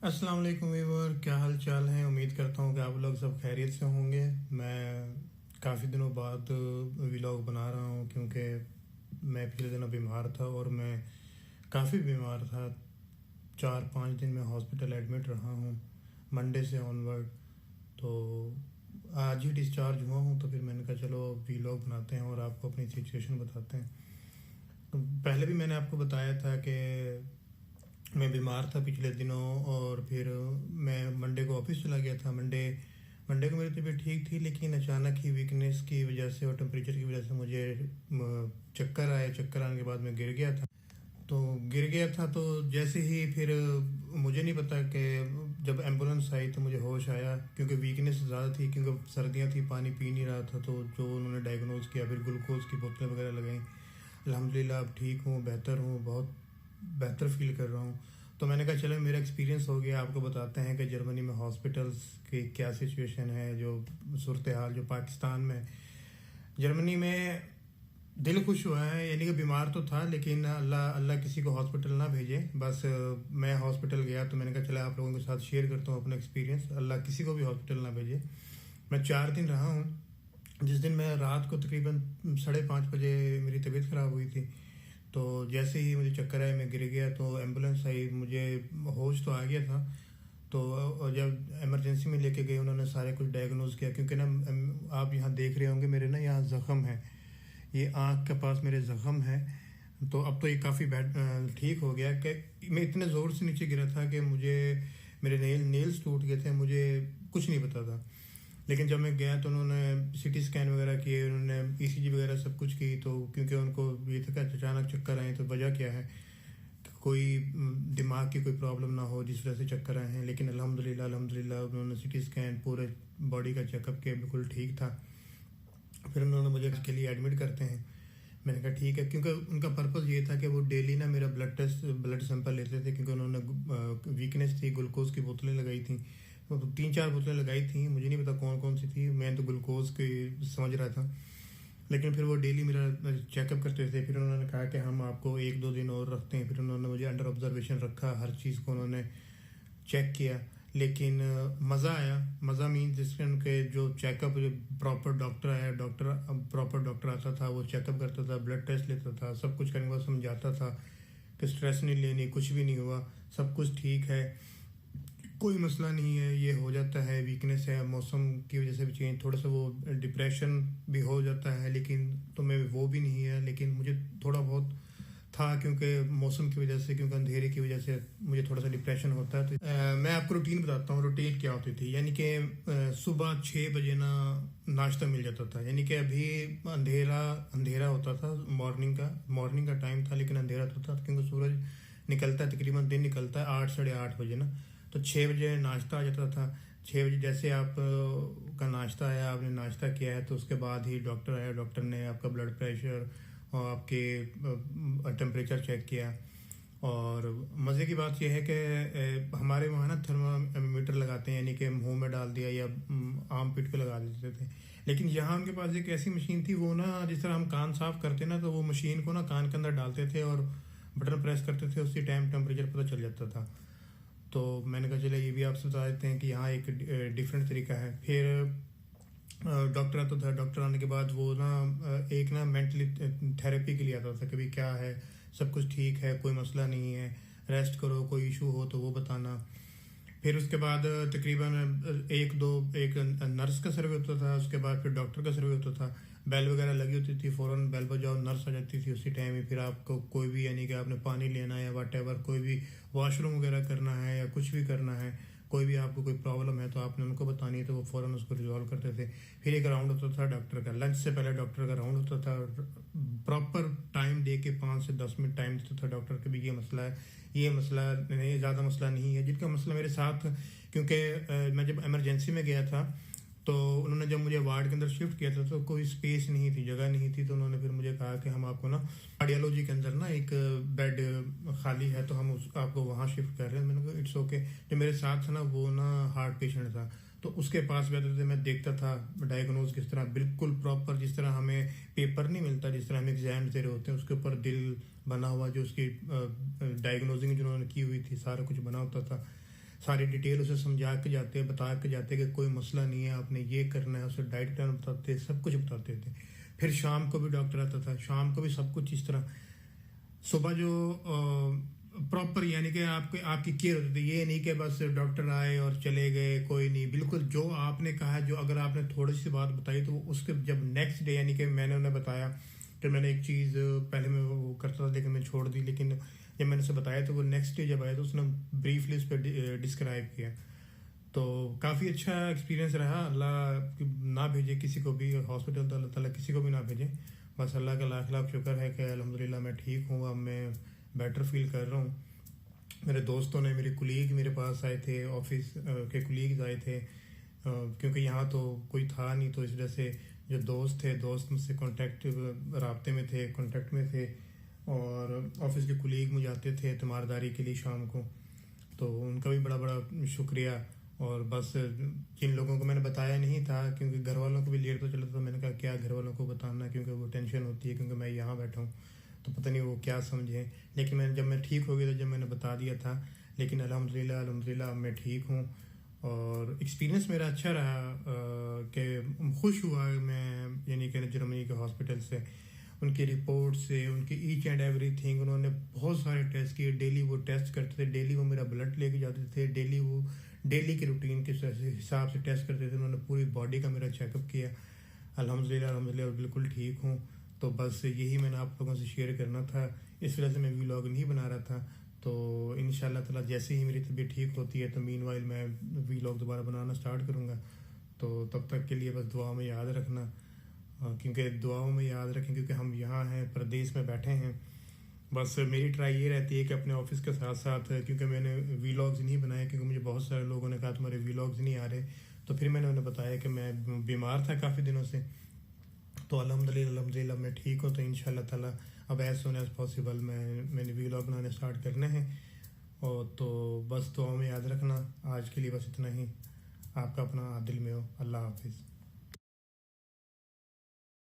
अस्सलाम वालेकुम वीवर, क्या हाल चाल है। उम्मीद करता हूँ कि आप लोग सब खैरियत से होंगे। मैं काफ़ी दिनों बाद व्लॉग बना रहा हूँ क्योंकि मैं पिछले दिनों बीमार था और मैं काफ़ी बीमार था। 4-5 दिन में हॉस्पिटल एडमिट रहा हूँ मंडे से ऑनवर्ड। तो आज ही डिस्चार्ज हुआ हूँ, तो फिर मैंने कहा चलो व्लॉग बनाते हैं और आपको अपनी सिचुएशन बताते हैं। पहले भी मैंने आपको बताया था कि मैं बीमार था पिछले दिनों, और फिर मैं मंडे को ऑफिस चला गया था। मंडे मंडे को मेरी तबीयत ठीक थी, लेकिन अचानक ही वीकनेस की वजह से और टेम्परेचर की वजह से मुझे चक्कर आए। चक्कर आने के बाद मैं गिर गया था। तो जैसे ही फिर मुझे नहीं पता कि जब एम्बुलेंस आई तो मुझे होश आया, क्योंकि वीकनेस ज़्यादा थी, क्योंकि सर्दियाँ थी, पानी पी नहीं रहा था। तो जो उन्होंने डायग्नोज किया, फिर ग्लूकोज की बोतलें वगैरह लगाई। अल्हम्दुलिल्लाह अब ठीक हूँ, बेहतर हूँ, बहुत बेहतर फील कर रहा हूँ। तो मैंने कहा चलो मेरा एक्सपीरियंस हो गया, आपको बताते हैं कि जर्मनी में हॉस्पिटल्स की क्या सिचुएशन है, जो सूरत हाल जो पाकिस्तान में। जर्मनी में दिल खुश हुआ है, यानी कि बीमार तो था, लेकिन अल्लाह अल्लाह किसी को हॉस्पिटल ना भेजे। बस मैं हॉस्पिटल गया तो मैंने कहा चला आप लोगों के साथ शेयर करता हूँ अपना एक्सपीरियंस। अल्लाह किसी को भी हॉस्पिटल ना भेजे। मैं 4 दिन रहा हूँ। जिस दिन मैं रात को तकरीबन 5:30 बजे मेरी तबीयत ख़राब हुई थी, तो जैसे ही मुझे चक्कर आया, मैं गिर गया, तो एम्बुलेंस आई, मुझे होश तो आ गया था। तो जब इमरजेंसी में लेके गए, उन्होंने सारे कुछ डायग्नोज किया, क्योंकि ना आप यहाँ देख रहे होंगे मेरे ना यहाँ ज़ख़म है, ये आँख के पास मेरे ज़ख़म है। तो अब तो ये काफ़ी ठीक हो गया कि मैं इतने ज़ोर से नीचे गिरा था कि मुझे मेरे नेल्स टूट गए थे, मुझे कुछ नहीं पता था। लेकिन जब मैं गया तो उन्होंने सीटी स्कैन वगैरह किए, उन्होंने ईसीजी वगैरह सब कुछ की। तो क्योंकि उनको ये था कि अचानक चक्कर आए, तो वजह क्या है, कोई दिमाग की कोई प्रॉब्लम ना हो जिस वजह से चक्कर आए हैं। लेकिन अल्हम्दुलिल्लाह उन्होंने सीटी स्कैन पूरे बॉडी का चेकअप किया, बिल्कुल ठीक था। फिर उन्होंने मुझे इसके लिए एडमिट करते हैं। मैंने कहा ठीक है, क्योंकि उनका पर्पज़ ये था कि वो डेली ना मेरा ब्लड सैंपल लेते थे, क्योंकि उन्होंने वीकनेस थी, ग्लूकोज की बोतलें लगाई थी। तो 3-4 बोतलें लगाई थी, मुझे नहीं पता कौन कौन सी थी, मैं तो ग्लूकोज की समझ रहा था। लेकिन फिर वो डेली मेरा चेकअप करते थे। फिर उन्होंने कहा कि हम आपको 1-2 दिन और रखते हैं। फिर उन्होंने मुझे अंडर ऑब्जर्वेशन रखा, हर चीज़ को उन्होंने चेक किया। लेकिन मज़ा आया। मज़ा मीन जिसके उनके जो चेकअप, जो प्रॉपर डॉक्टर आया, प्रॉपर डॉक्टर आता था, वो चेकअप करता था, ब्लड टेस्ट लेता था, सब कुछ करने के बाद समझाता था कि स्ट्रेस नहीं लेनी, कुछ भी नहीं हुआ, सब कुछ ठीक है, कोई मसला नहीं है, ये हो जाता है, वीकनेस है, मौसम की वजह से भी चेंज, थोड़ा सा वो डिप्रेशन भी हो जाता है, लेकिन तो मैं वो भी नहीं है। लेकिन मुझे थोड़ा बहुत था, क्योंकि मौसम की वजह से, क्योंकि अंधेरे की वजह से मुझे थोड़ा सा डिप्रेशन होता है। तो मैं आपको रूटीन बताता हूँ, रूटीन क्या होती थी। यानी कि सुबह 6 बजे ना नाश्ता मिल जाता था। यानी कि अभी अंधेरा अंधेरा होता था, मॉर्निंग का टाइम था, लेकिन अंधेरा तो था, क्योंकि सूरज निकलता है, तकरीबन दिन निकलता है 8-8:30 बजे ना। तो 6 बजे नाश्ता आ जाता था। 6 बजे जैसे आप का नाश्ता आया, आपने नाश्ता किया है, तो उसके बाद ही डॉक्टर आया। डॉक्टर ने आपका ब्लड प्रेशर और आपके टेम्परेचर चेक किया। और मज़े की बात यह है कि हमारे वहाँ ना थर्मामीटर लगाते हैं, यानी कि मुंह में डाल दिया या आम पिट पे लगा देते थे। लेकिन यहाँ उनके पास एक ऐसी मशीन थी, वो ना जिस तरह हम कान साफ करते ना, तो वो मशीन को ना कान के अंदर डालते थे और बटन प्रेस करते थे, उसी टाइम टेम्परेचर पता चल जाता था। तो मैंने कहा चले ये भी आपसे बता देते हैं कि यहाँ एक डिफरेंट तरीका है। फिर डॉक्टर आता था। डॉक्टर आने के बाद वो ना एक ना मेंटली थेरेपी के लिए आता था, कभी क्या है, सब कुछ ठीक है, कोई मसला नहीं है, रेस्ट करो, कोई इशू हो तो वो बताना। फिर उसके बाद तकरीबन एक नर्स का सर्वे होता था, उसके बाद फिर डॉक्टर का सर्वे होता था। बेल वगैरह लगी होती थी, फ़ौरन बेल बजाओ, नर्स आ जाती थी उसी टाइम ही। फिर आपको कोई भी, यानी कि आपने पानी लेना है या वट एवर, कोई भी वॉशरूम वगैरह करना है या कुछ भी करना है, कोई भी आपको कोई प्रॉब्लम है तो आपने उनको बतानी है, तो वो फ़ौरन उसको रिजॉल्व करते थे। फिर एक राउंड होता था डॉक्टर का, लंच से पहले डॉक्टर का राउंड होता था। प्रॉपर टाइम दे के 5 से 10 मिनट टाइम देता था डॉक्टर के भी, ये मसला है, ये मसला नहीं, ज़्यादा मसला नहीं है। जिनका मसला मेरे साथ, क्योंकि मैं जब इमरजेंसी में गया था, तो उन्होंने जब मुझे वार्ड के अंदर शिफ्ट किया था, तो कोई स्पेस नहीं थी, जगह नहीं थी। तो उन्होंने फिर मुझे कहा कि हम आपको ना कार्डियोलॉजी के अंदर ना एक बेड खाली है, तो हम आपको वहाँ शिफ्ट कर रहे हैं। मैंने कहा इट्स ओके। जो मेरे साथ था ना, वो ना हार्ट पेशेंट था, तो उसके पास बैठते थे, मैं देखता था डायग्नोज किस तरह, बिल्कुल प्रॉपर, जिस तरह हमें पेपर नहीं मिलता, जिस तरह हम एग्जाम दे रहे होते हैं, उसके ऊपर दिल बना हुआ, जो उसकी डायग्नोजिंग जिन्होंने की हुई थी, सारा कुछ बना होता था। सारी डिटेल उसे समझा के जाते, बता के जाते कि कोई मसला नहीं है, आपने ये करना है, उसे डाइट प्लान बताते, सब कुछ बताते थे। फिर शाम को भी डॉक्टर आता था, शाम को भी सब कुछ इस तरह। सुबह जो प्रॉपर यानी कि आपके आपकी केयर होती थी, ये नहीं कि बस डॉक्टर आए और चले गए, कोई नहीं, बिल्कुल जो आपने कहा, जो अगर आपने थोड़ी सी बात बताई तो उसके जब नेक्स्ट डे यानी कि मैंने उन्हें बताया कि मैंने एक चीज़ पहले मैं वो करता था लेकिन मैं छोड़ दी, लेकिन जब मैंने उसे बताया तो वो नेक्स्ट डे जब आया तो उसने ब्रीफली उस पर डिस्क्राइब किया। तो काफ़ी अच्छा एक्सपीरियंस रहा। अल्लाह ना भेजे किसी को भी हॉस्पिटल, तो अल्लाह ताला किसी को भी ना भेजे। बस अल्लाह का लाख लाख शुक्र है कि अल्हम्दुलिल्लाह मैं ठीक हूँ, अब मैं बेटर फील कर रहा हूँ। मेरे दोस्तों ने, मेरे कुलीग मेरे पास आए थे, ऑफिस के कुलीग्स आए थे, क्योंकि यहाँ तो कोई था नहीं, तो इस वजह से जो दोस्त थे, दोस्त मुझसे कांटेक्ट राब्ते में थे, कांटेक्ट में थे, और ऑफिस के कुलीग मुझे आते थे तीमारदारी के लिए शाम को, तो उनका भी बड़ा बड़ा शुक्रिया। और बस जिन लोगों को मैंने बताया नहीं था, क्योंकि घर वालों को भी लेट तो चला था, तो मैंने कहा क्या घर वालों को बताना, क्योंकि वो टेंशन होती है, क्योंकि मैं यहाँ बैठा हूँ तो पता नहीं वो क्या समझे। लेकिन जब मैं ठीक हो गया तो जब मैंने बता दिया था, लेकिन अल्हम्दुलिल्लाह अब मैं ठीक हूँ। और एक्सपीरियंस मेरा अच्छा रहा, कि खुश हुआ मैं, यानी कि जर्मनी के हॉस्पिटल से, उनकी रिपोर्ट से, उनकी ईच एंड एवरीथिंग। उन्होंने बहुत सारे टेस्ट किए, डेली वो टेस्ट करते थे, डेली वो मेरा ब्लड लेके जाते थे, डेली वो डेली के रूटीन के हिसाब से टेस्ट करते थे। उन्होंने पूरी बॉडी का मेरा चेकअप किया। अल्हम्दुलिल्लाह बिल्कुल ठीक हूँ। तो बस यही मैंने आप लोगों से शेयर करना था, इस वजह से मैं व्लॉग नहीं बना रहा था। तो इंशाल्लाह ताला जैसे ही मेरी तबीयत ठीक होती है तो मीनवाइल मैं व्लॉग दोबारा बनाना स्टार्ट करूँगा। तो तब तक के लिए बस दुआ में याद रखना, क्योंकि दुआओं में याद रखें, क्योंकि हम यहाँ हैं, प्रदेश में बैठे हैं। बस मेरी ट्राई ये रहती है कि अपने ऑफिस के साथ साथ, क्योंकि मैंने व्लॉग्स नहीं बनाए, क्योंकि मुझे बहुत सारे लोगों ने कहा तुम्हारे व्लॉग्स नहीं आ रहे, तो फिर मैंने उन्हें बताया कि मैं बीमार था काफ़ी दिनों से। तो अल्हम्दुलिल्लाह मैं ठीक हूँ। तो इंशाल्लाह ताला अब एज सुन एज पॉसिबल मैंने व्लॉग बनाने स्टार्ट करने हैं। और तो बस दुआ में याद रखना। आज के लिए बस इतना ही। आपका अपना आदिल में हो। अल्लाह हाफिज़।